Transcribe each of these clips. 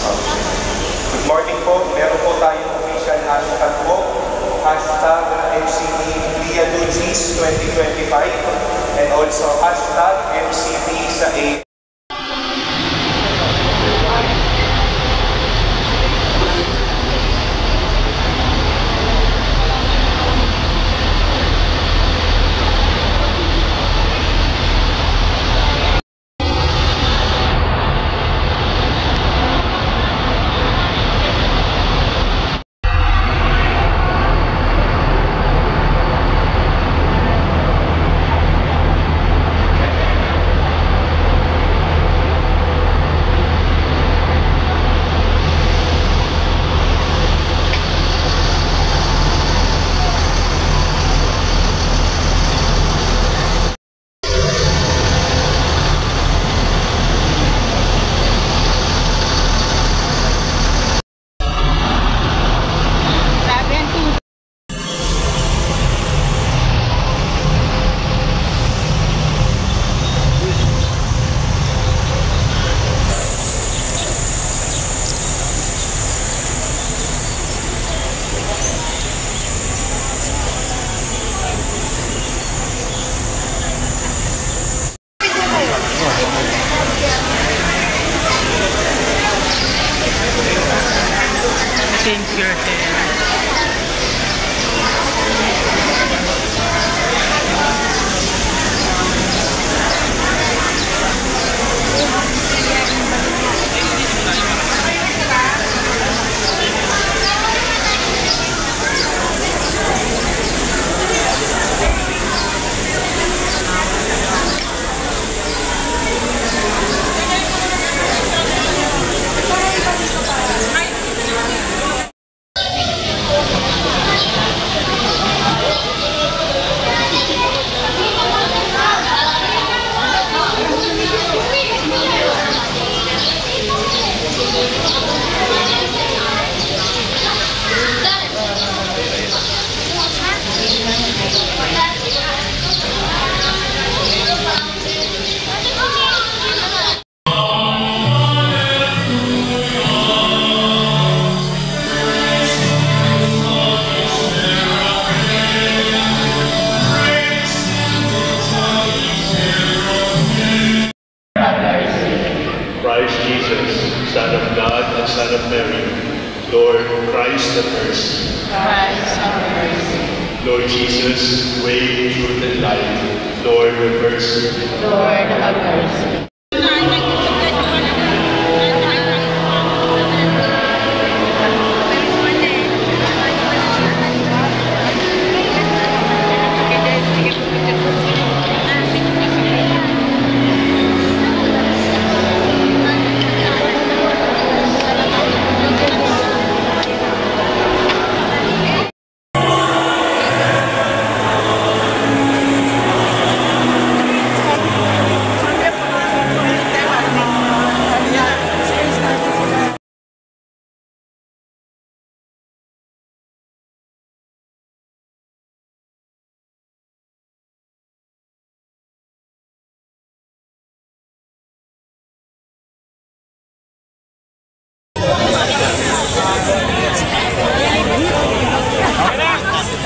Good morning po. Meron po tayong official hashtag po. Hashtag MCB Via Dugis 2025 and also hashtag MCB sa A. Change your hair. Christ Jesus, Son of God and Son of Mary, Lord Christ have mercy. Christ have mercy. Lord Jesus, way, truth, and life, Lord have mercy. Lord have mercy.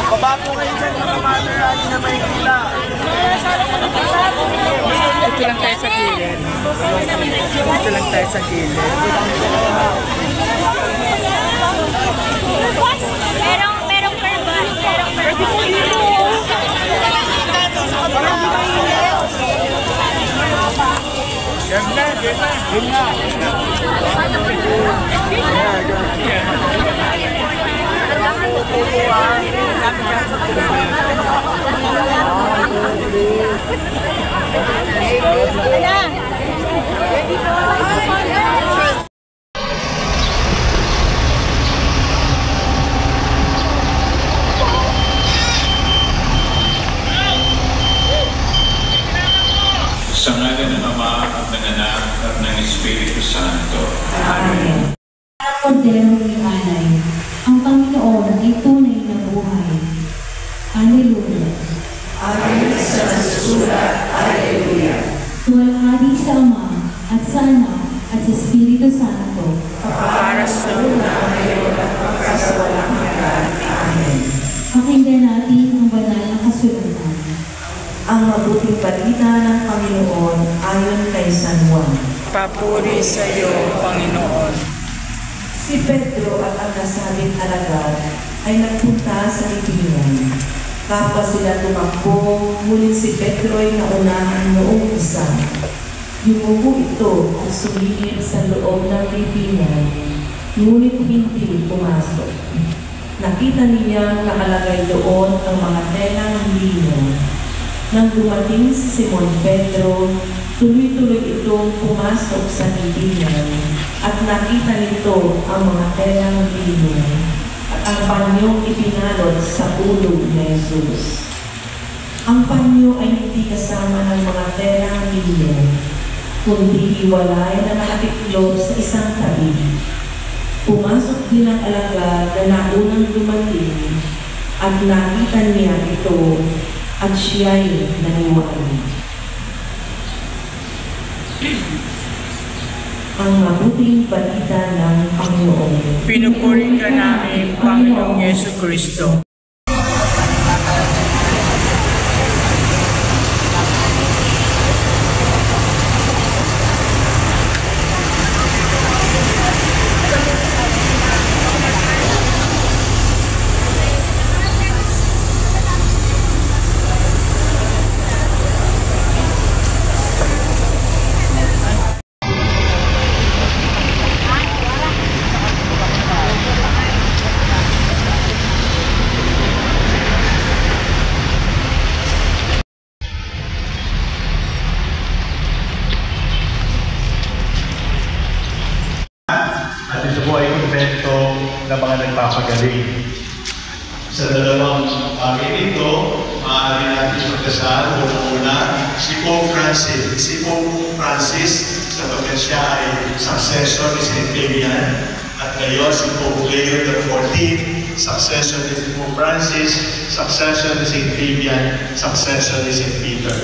Baba po kayo dyan mga mother at na Maynila. Ito lang tayo sa gilid. Ito lang tayo sa gilid. Merong curve. Sa ngalan ng Ama at ng Anak at ng Espiritu Santo. Amen. Kordero ni Anay, ang Panginoon ay tunay na buhay. Alleluia. Ayon sa nasusulat, Alleluia. Tuwalhati sa Ama at sa Anak at sa Espiritu Santo, para sa ngayon at magkasawalang hanggan. Amen. pakinggan natin ang banal na kasulatan. Ang mabuting balita ng Panginoon ayon kay San Juan. Papuri sa iyo, Panginoon. Si Pedro at ang nasabing alagad ay nagpunta sa libingan. Kapwa sila tumakbo, ngunit si Pedro ay naunahan noong isa. Yumuko ito at sumilip sa loob ng libingan, ngunit hindi pumasok. Nakita niya nakalagay doon ang mga telang lino. Nang dumating si Simon Pedro, tuloy-tuloy itong pumasok sa libingan at nakita nito ang mga telang lino at ang panyong ipinalot sa ulo ni Jesus. Ang panyo ay hindi kasama ng mga telang lino, kundi hiwalay na nakatiklop sa isang tabi. Pumasok din ang alagad na naunang dumating at nakita niya ito at siya'y naniwala. Ang mabuting balita ng Panginoon. Pinupuri ka namin, Panginoong Yesu Kristo. At ito po ay kumpento ng mga nagpapagaling. Sa dalawang bagay nito, maaari natin magdasal una si Pope Francis sapagkat siya ay successor ni St. Fabian at ngayon si Pope Leo XIV, successor ni Pope Francis, successor ni St. Fabian, successor ni St. Peter.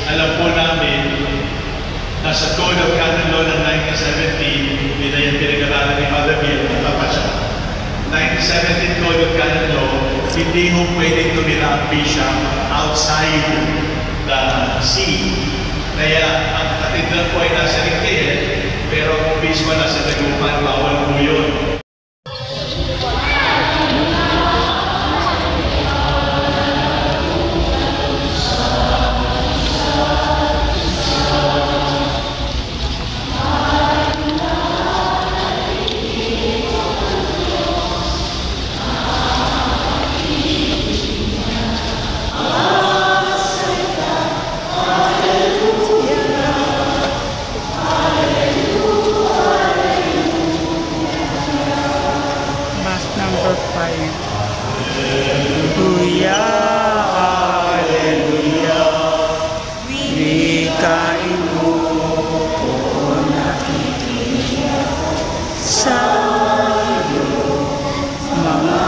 Alam po namin na sa Code of Canon Law ng 1917, yun na yung pinag-aralan ni Mother Bill at Papasya. 1917 Code of Canon Law, hindi mo pwedeng tumira ang bishop outside the see. Kaya ang katedral po ay nasa Riquel, pero ang bispo nasa Dagupan, bawal po yun. Mass number 5. Hallelujah, hallelujah. Wikain mo po nakikinig sa iyo mga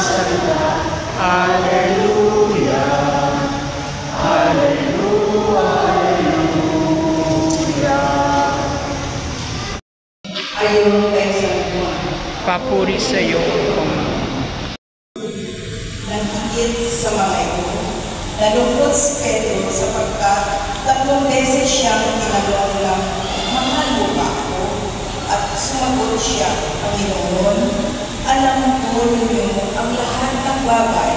salita. Hallelujah, hallelujah, hallelujah. Ayon kay San Juan. Papuri sa iyo, Panginoon. Nagigit sa mga ito. Nalungkot si Pedro sapagkat 3 beses siyang tinanong, mahal mo ba ako? At sumagot siya, Panginoon, alam ko ninyo ang lahat ng bagay.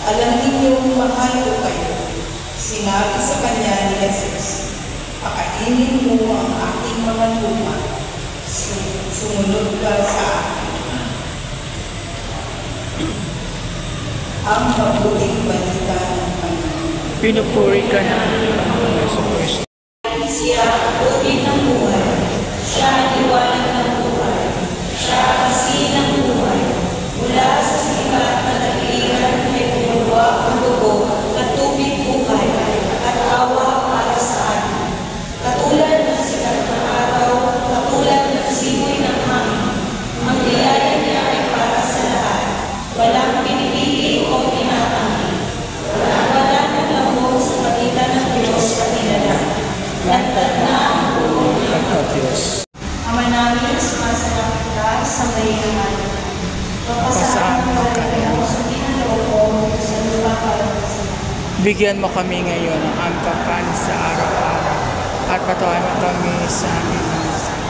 Alam ninyo mahal ko kayo. Sinabi sa kanya ni Jesus, pakainin mo ang aking mga lupa. Sumunod ka sa akin. ang mabuting balita ng Panginoon. Pinupuri ka namin, Panginoon Hesus Kristo. Siya ang tubig ng buhay. Siya ang liwanag ng buhay. Siya ang asin ng buhay. Mula sa sikat na tagiliran ay bumuwa ang dugo at tubig buhay at awa para sa atin. Katulad ng sikat na araw, katulad ng simoy ng hangin. Ang biyaya niya ay para sa lahat. Walang pinipili o tinatangi. Wala ng lambog sa pagitan ng Diyos at nilalang. Lantad na ang buong Diyos. Ama namin, sumasalangit ka sa mayaman. Papasaan mo ka rin sa pinaloob mo sa lupa para sa Bigyan mo kami ngayon ng aming kakanin sa araw-araw at patawarin mo kami sa aming mga masama.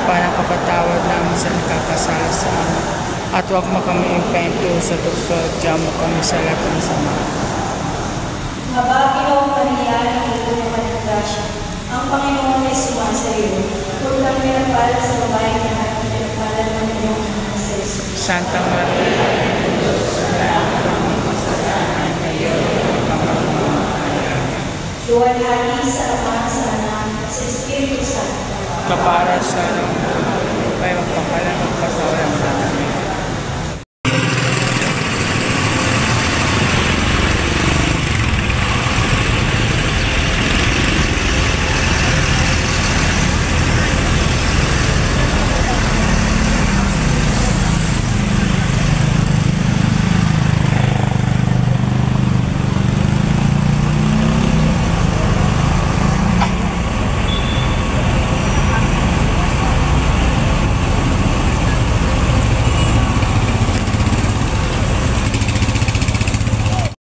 Para kapatawad namin sa nagkakasala sa amin. At huwag mo kami impento sa tukso at diyan mo kami sa lahat ng sama. Mabagi o Maria, ito naman ang grasya. Ang Panginoon ay sumasa iyo. Huwag kang pinagpala sa babae niya at pinagpala ng iyong anak sa Jesus. Santa Maria, Luwalhati sa Ama, sa Anak, at sa Espiritu Santo. kapara sa may magpakalan ng kasawalan sa amin.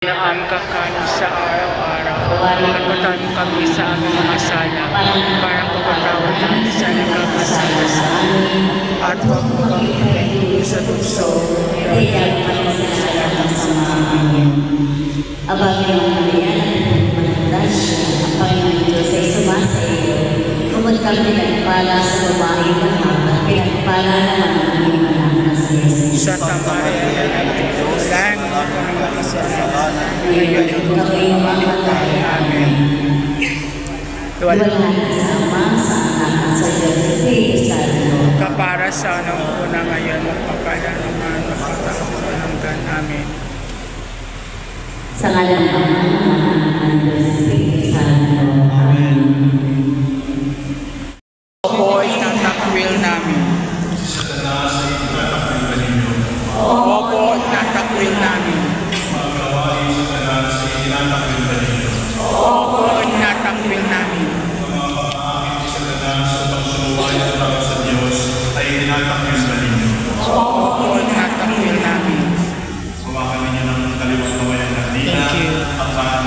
Na aming kakanin sa araw-araw at patawarin kami sa aming mga sala parang pagkatawad namin sa nagkakasala sa amin at huwag mo kami pinagtuloy sa tukso Kaya kami sa lahat ng sama. Amen. Aba, Panginoon Maria, manandas siya. Ang Panginoon Diyos ay sumasa iyo. Kumot kang pinagpala sa babae lahat at pinagpala naman ang iyong anak na si Jesus. Santa Maria, lang mo kami makasalanan. Ngayon, kami mamatay. Amen. Luwalhati sa Ama, sa Anak, at sa Diyos Espiritu Santo. Kapara sa anong una ngayon, magpakala naman, magpapakasalamgan. Amen. Sa ngalan ng Ama, ng Anak, at ng Diyos Espiritu Santo. Amen. Opo, itatakwil namin. Opo, itatakwil namin. Opo, itatakwil namin. Opo, itatakwil namin. Thank you.